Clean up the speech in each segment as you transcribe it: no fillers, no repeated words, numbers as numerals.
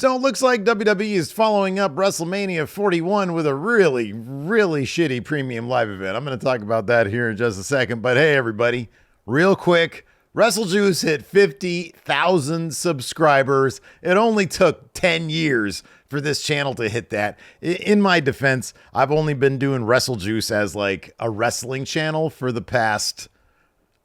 So it looks like WWE is following up WrestleMania 41 with a really, really shitty premium live event. I'm going to talk about that here in just a second. But hey, everybody, real quick, WrestleJuice hit 50,000 subscribers. It only took 10 years for this channel to hit that. In my defense, I've only been doing WrestleJuice as like a wrestling channel for the past,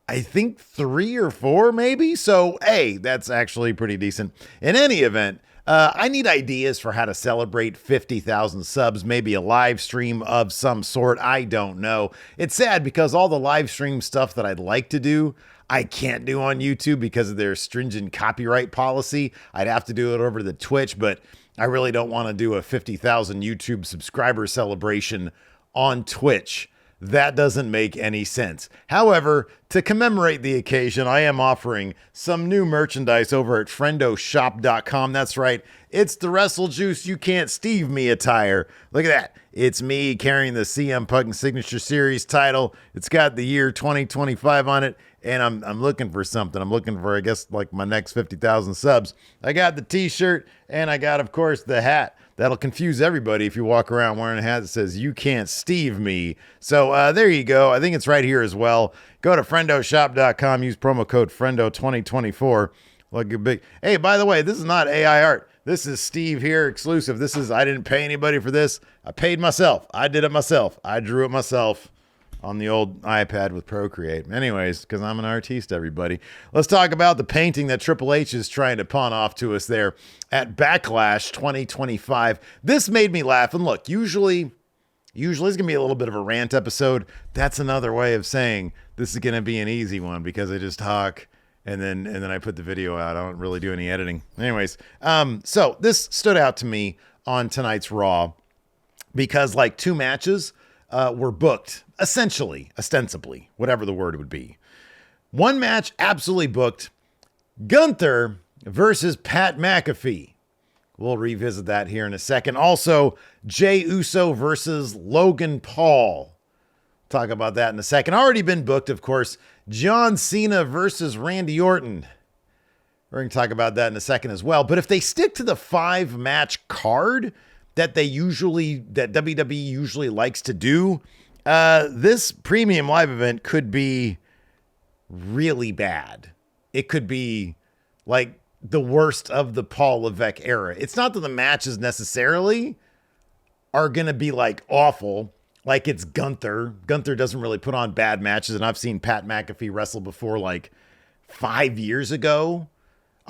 I think 3 or 4 maybe. So, hey, that's actually pretty decent. In any event, I need ideas for how to celebrate 50,000 subs, maybe a live stream of some sort. I don't know. It's sad because all the live stream stuff that I'd like to do, I can't do on YouTube because of their stringent copyright policy. I'd have to do it over the Twitch, but I really don't want to do a 50,000 YouTube subscriber celebration on Twitch. That doesn't make any sense. However, to commemorate the occasion, I am offering some new merchandise over at friendoshop.com. That's right. It's the WrestleJuice You Can't Steve Me attire. Look at that. It's me carrying the CM Punk Signature Series title. It's got the year 2025 on it, and I'm looking for something. I'm looking for, I guess, like my next 50,000 subs. I got the t-shirt, and I got, of course, the hat. That'll confuse everybody if you walk around wearing a hat that says, "You can't Steve me." So there you go. I think it's right here as well. Go to friendoshop.com. Use promo code FRIENDO2024. Look a big. Hey, by the way, this is not AI art. This is Steve here exclusive. I didn't pay anybody for this. I paid myself. I did it myself. I drew it myself on the old iPad with Procreate. Anyways, because I'm an artiste, everybody. Let's talk about the painting that Triple H is trying to pawn off to us there at Backlash 2025. This made me laugh. And look, usually it's going to be a little bit of a rant episode. That's another way of saying this is going to be an easy one because I just talk and then I put the video out. I don't really do any editing. Anyways, so this stood out to me on tonight's Raw because like 2 matches were booked, essentially, ostensibly, whatever the word would be. One match absolutely booked, Gunther versus Pat McAfee. We'll revisit that here in a second. Also, Jey Uso versus Logan Paul. Talk about that in a second. Already been booked, of course, John Cena versus Randy Orton. We're going to talk about that in a second as well. But if they stick to the 5-match card that WWE usually likes to do, this premium live event could be really bad. It could be like the worst of the Paul Levesque era. It's not that the matches necessarily are going to be like awful, like it's Gunther. Gunther doesn't really put on bad matches, and I've seen Pat McAfee wrestle before like 5 years ago.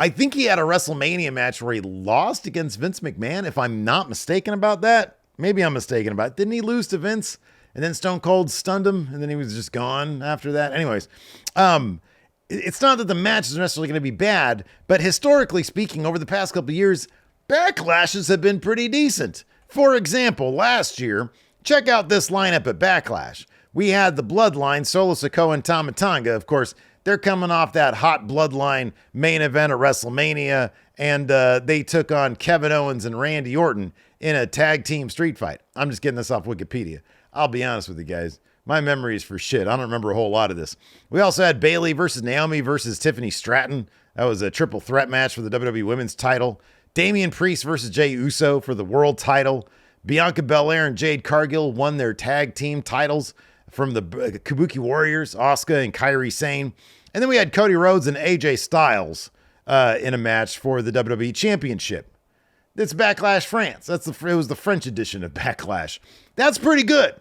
I think he had a WrestleMania match where he lost against Vince McMahon, if I'm not mistaken about that. Maybe I'm mistaken about it. Didn't he lose to Vince? And then Stone Cold stunned him, and then he was just gone after that. Anyways, it's not that the match is necessarily going to be bad, but historically speaking, over the past couple of years, backlashes have been pretty decent. For example, last year, check out this lineup at Backlash. We had the Bloodline, Solo Sikoa and Tama Tonga. Of course, they're coming off that hot Bloodline main event at WrestleMania, and they took on Kevin Owens and Randy Orton in a tag team street fight. I'm just getting this off Wikipedia. I'll be honest with you guys. My memory is for shit. I don't remember a whole lot of this. We also had Bayley versus Naomi versus Tiffany Stratton. That was a triple threat match for the WWE Women's title. Damian Priest versus Jey Uso for the world title. Bianca Belair and Jade Cargill won their tag team titles from the Kabuki Warriors, Asuka and Kairi Sane. And then we had Cody Rhodes and AJ Styles in a match for the WWE Championship. It's Backlash France. It was the French edition of Backlash. That's pretty good.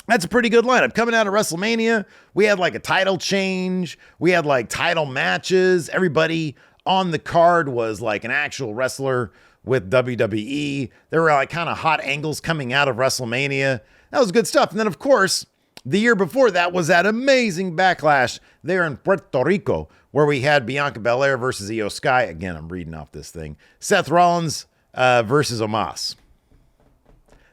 That's a pretty good lineup. Coming out of WrestleMania, we had like a title change. We had like title matches. Everybody on the card was like an actual wrestler with WWE. There were like kind of hot angles coming out of WrestleMania. That was good stuff. And then, of course, the year before that was that amazing Backlash there in Puerto Rico, where we had Bianca Belair versus Io Sky. Again, I'm reading off this thing. Seth Rollins versus Omos.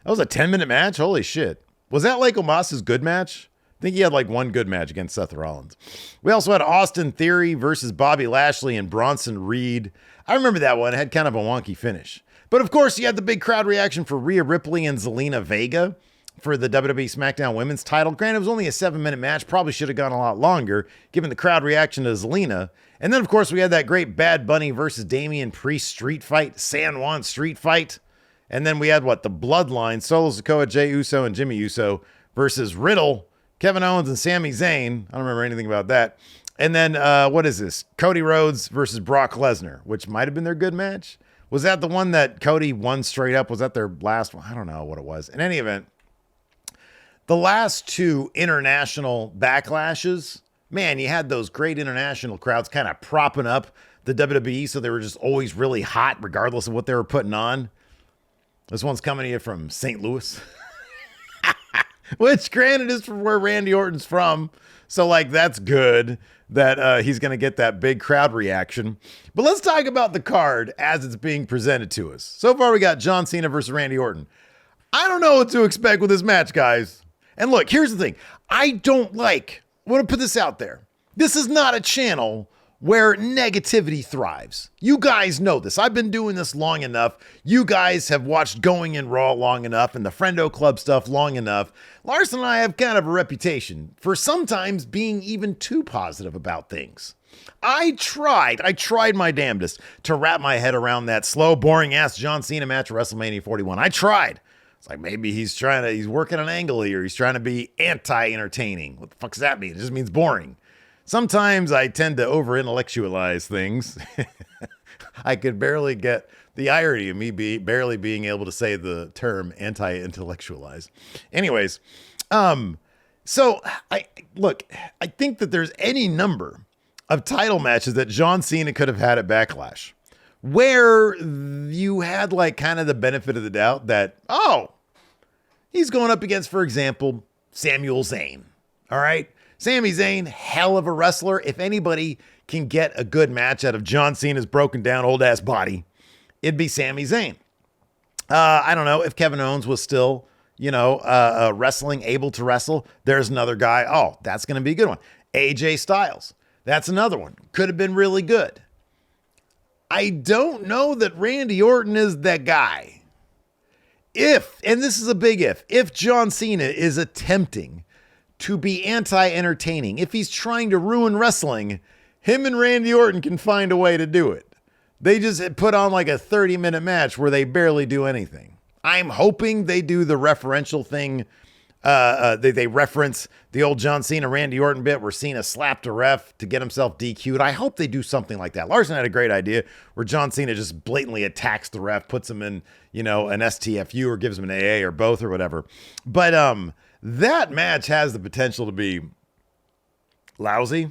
That was a 10-minute match. Holy shit. Was that like Omos's good match? I think he had like one good match against Seth Rollins. We also had Austin Theory versus Bobby Lashley and Bronson Reed. I remember that one. It had kind of a wonky finish. But of course, you had the big crowd reaction for Rhea Ripley and Zelina Vega. for the WWE SmackDown Women's title. Granted, it was only a 7-minute match. Probably should have gone a lot longer, given the crowd reaction to Zelina. And then, of course, we had that great Bad Bunny versus Damian Priest street fight, San Juan street fight. And then we had, the Bloodline, Solo Sikoa, Jey Uso, and Jimmy Uso versus Riddle, Kevin Owens, and Sami Zayn. I don't remember anything about that. And then, what is this? Cody Rhodes versus Brock Lesnar, which might have been their good match. Was that the one that Cody won straight up? Was that their last one? I don't know what it was. In any event, the last two international backlashes, man, you had those great international crowds kind of propping up the WWE, so they were just always really hot regardless of what they were putting on. This one's coming to you from St. Louis, which granted is from where Randy Orton's from. So that's good that he's going to get that big crowd reaction. But let's talk about the card as it's being presented to us. So far, we got John Cena versus Randy Orton. I don't know what to expect with this match, guys. And look, here's the thing. I want to put this out there. This is not a channel where negativity thrives. You guys know this. I've been doing this long enough. You guys have watched Going in Raw long enough and the Friendo Club stuff long enough. Larson and I have kind of a reputation for sometimes being even too positive about things. I tried my damnedest to wrap my head around that slow, boring-ass John Cena match at WrestleMania 41. I tried. It's maybe he's working an angle here. He's trying to be anti-entertaining. What the fuck does that mean? It just means boring. Sometimes I tend to over-intellectualize things. I could barely get the irony of me barely being able to say the term anti-intellectualize. Anyways, so I think that there's any number of title matches that John Cena could have had at Backlash where you had kind of the benefit of the doubt that, he's going up against, for example, Samuel Zayn. All right. Sami Zayn, hell of a wrestler. If anybody can get a good match out of John Cena's broken down old ass body, it'd be Sami Zayn. I don't know if Kevin Owens was still, wrestling, able to wrestle. There's another guy. Oh, that's going to be a good one. AJ Styles. That's another one. Could have been really good. I don't know that Randy Orton is that guy. And this is a big if John Cena is attempting to be anti-entertaining, if he's trying to ruin wrestling, him and Randy Orton can find a way to do it. They just put on a 30-minute match where they barely do anything. I'm hoping they do the referential thing. They reference the old John Cena, Randy Orton bit where Cena slapped a ref to get himself DQ'd. I hope they do something like that. Larson had a great idea where John Cena just blatantly attacks the ref, puts him in, an STFU or gives him an AA or both or whatever. But, that match has the potential to be lousy.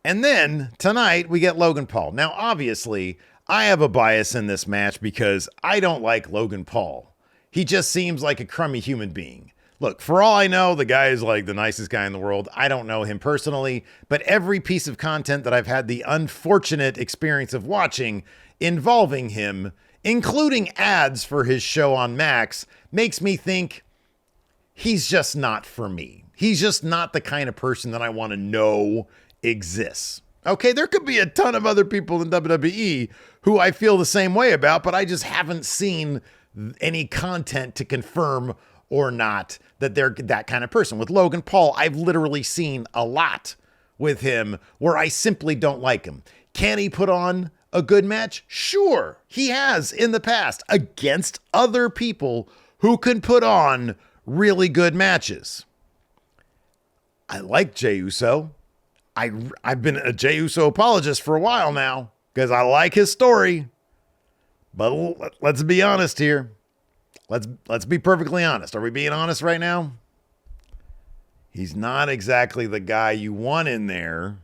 And then tonight we get Logan Paul. Now, obviously, I have a bias in this match because I don't like Logan Paul. He just seems like a crummy human being. Look, for all I know, the guy is the nicest guy in the world. I don't know him personally, but every piece of content that I've had the unfortunate experience of watching involving him, including ads for his show on Max, makes me think he's just not for me. He's just not the kind of person that I want to know exists. Okay, there could be a ton of other people in WWE who I feel the same way about, but I just haven't seen any content to confirm or not that they're that kind of person. With Logan Paul, I've literally seen a lot with him where I simply don't like him. Can he put on a good match? Sure, he has in the past against other people who can put on really good matches. I like Jey Uso. I've been a Jey Uso apologist for a while now because I like his story. But let's be honest here. Let's be perfectly honest. Are we being honest right now? He's not exactly the guy you want in there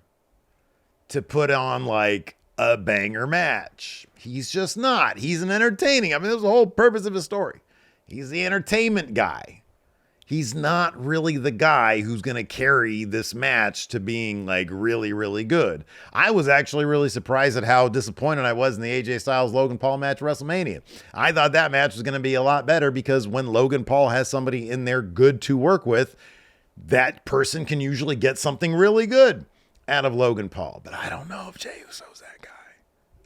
to put on a banger match. He's just not. He's an entertaining. That was the whole purpose of his story. He's the entertainment guy. He's not really the guy who's going to carry this match to being really, really good. I was actually really surprised at how disappointed I was in the AJ Styles Logan Paul match at WrestleMania. I thought that match was going to be a lot better because when Logan Paul has somebody in there good to work with, that person can usually get something really good out of Logan Paul. But I don't know if Jey Uso's that guy.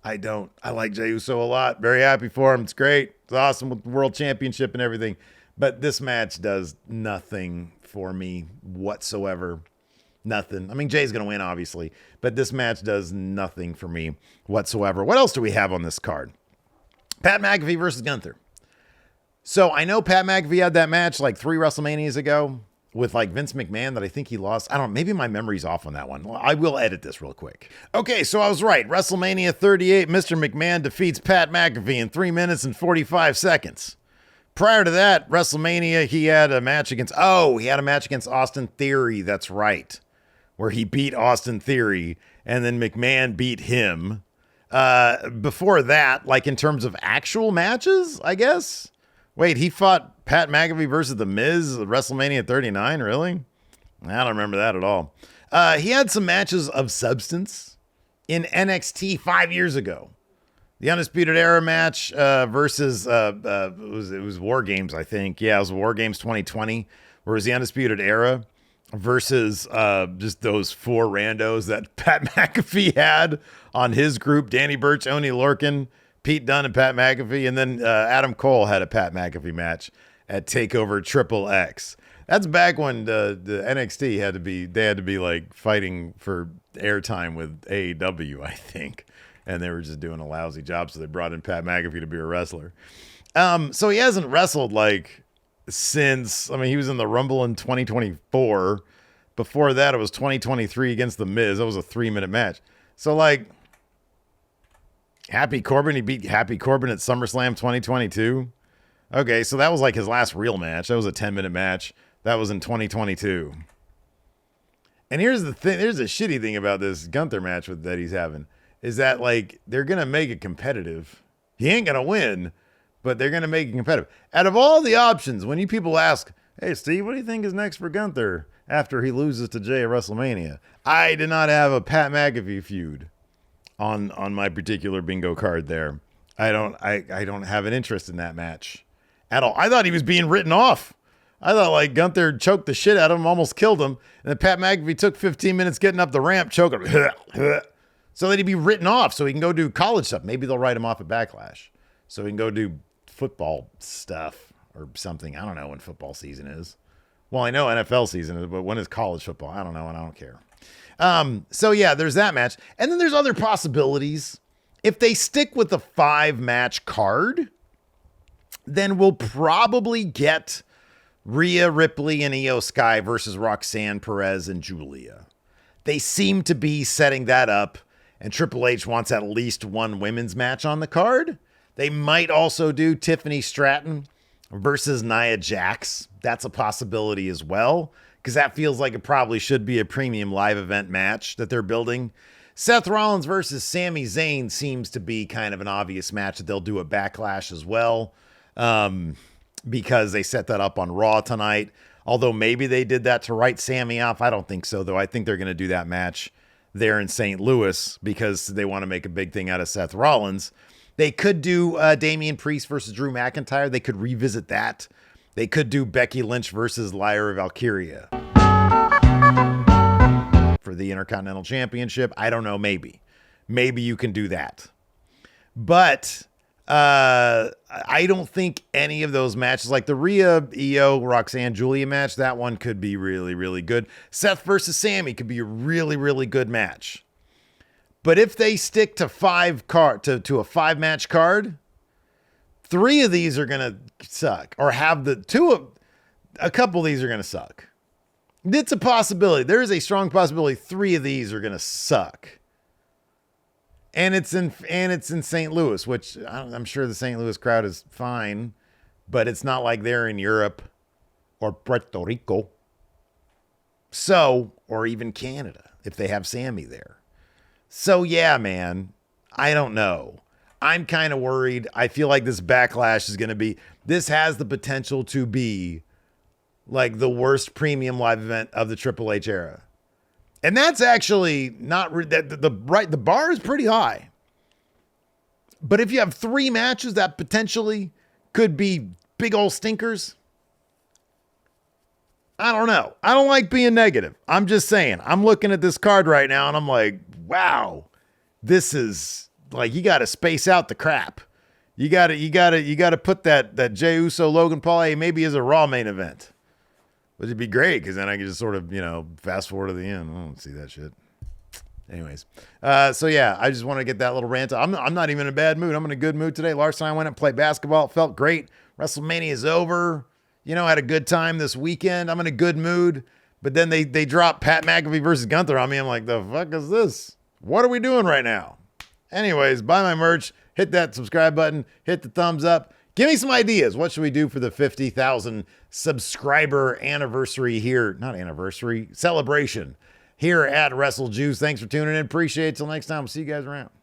I don't. I like Jey Uso a lot. Very happy for him. It's great. It's awesome with the world championship and everything. But this match does nothing for me whatsoever. Nothing. I mean, Jay's going to win, obviously, but this match does nothing for me whatsoever. What else do we have on this card? Pat McAfee versus Gunther. So I know Pat McAfee had that match like 3 WrestleManias ago with like Vince McMahon that I think he lost. I don't know. Maybe my memory's off on that one. Well, I will edit this real quick. Okay, so I was right. WrestleMania 38, Mr. McMahon defeats Pat McAfee in 3 minutes and 45 seconds. Prior to that, WrestleMania, he had a match against Austin Theory. That's right. Where he beat Austin Theory and then McMahon beat him. Before that, like in terms of actual matches, I guess. Wait, he fought Pat McAfee versus The Miz at WrestleMania 39? Really? I don't remember that at all. He had some matches of substance in NXT 5 years ago. The Undisputed Era match versus, it was War Games, I think. Yeah, it was War Games 2020, where it was the Undisputed Era versus just those 4 randos that Pat McAfee had on his group. Danny Burch, Oney Lorcan, Pete Dunne, and Pat McAfee. And then Adam Cole had a Pat McAfee match at TakeOver Triple X. That's back when the NXT had to be like fighting for airtime with AEW, I think. And they were just doing a lousy job, so they brought in Pat McAfee to be a wrestler. So he hasn't wrestled like since, I mean, he was in the Rumble in 2024. Before that, it was 2023 against The Miz. That was a 3-minute match. So like, Happy Corbin, he beat Happy Corbin at SummerSlam 2022. Okay, so that was like his last real match. That was a 10-minute match. That was in 2022. And here's the thing, here's the shitty thing about this Gunther match that he's having. Is that like they're going to make it competitive. He ain't going to win, but they're going to make it competitive. Out of all the options, when you people ask, hey, Steve, what do you think is next for Gunther after he loses to Jay at WrestleMania? I did not have a Pat McAfee feud on my particular bingo card there. I don't have an interest in that match at all. I thought he was being written off. I thought like Gunther choked the shit out of him, almost killed him. And then Pat McAfee took 15 minutes getting up the ramp, choking him. So that he'd be written off so he can go do college stuff. Maybe they'll write him off at Backlash so he can go do football stuff or something. I don't know when football season is. Well, I know NFL season is, but when is college football? I don't know, and I don't care. So yeah, there's that match. And then there's other possibilities. If they stick with the 5-match card, then we'll probably get Rhea Ripley and Io Sky versus Roxanne Perez and Julia. They seem to be setting that up. And Triple H wants at least one women's match on the card. They might also do Tiffany Stratton versus Nia Jax. That's a possibility as well, because that feels like it probably should be a premium live event match that they're building. Seth Rollins versus Sami Zayn seems to be kind of an obvious match that they'll do at Backlash as well, because they set that up on Raw tonight. Although maybe they did that to write Sami off. I don't think so, though. I think they're going to do that match there in St. Louis because they want to make a big thing out of Seth Rollins. They could do Damian Priest versus Drew McIntyre. They could revisit that. They could do Becky Lynch versus Lyra Valkyria for the Intercontinental Championship. I don't know, maybe. Maybe you can do that. But I don't think any of those matches, like the Rhea, Io, Roxanne, Julia match, that one could be really, really good. Seth versus Sami could be a really, really good match. But if they stick to a 5-match card, 3 of these are going to suck, or have a couple of these are going to suck. It's a possibility. There is a strong possibility 3 of these are going to suck. And it's in St. Louis, which I'm sure the St. Louis crowd is fine, but it's not like they're in Europe or Puerto Rico. So, or even Canada, if they have Sami there. So yeah, man, I don't know. I'm kind of worried. I feel like this Backlash is going to be, this has the potential to be like the worst premium live event of the Triple H era. And that's actually not the bar is pretty high. But if you have 3 matches that potentially could be big old stinkers, I don't know. I don't like being negative. I'm just saying. I'm looking at this card right now and I'm like, wow, this is like, you got to space out the crap. You gotta put that Jey Uso Logan Paul, hey, maybe as a Raw main event. Which would be great, because then I could just sort of, fast forward to the end. I don't see that shit. Anyways, so yeah, I just want to get that little rant. I'm not even in a bad mood. I'm in a good mood today. Larson and I went and played basketball. It felt great. WrestleMania is over. I had a good time this weekend. I'm in a good mood. But then they dropped Pat McAfee versus Gunther on me. I'm like, the fuck is this? What are we doing right now? Anyways, buy my merch. Hit that subscribe button. Hit the thumbs up. Give me some ideas. What should we do for the 50,000 subscriber anniversary here? Not anniversary, celebration here at WrestleJuice. Thanks for tuning in. Appreciate it. Till next time. We'll see you guys around.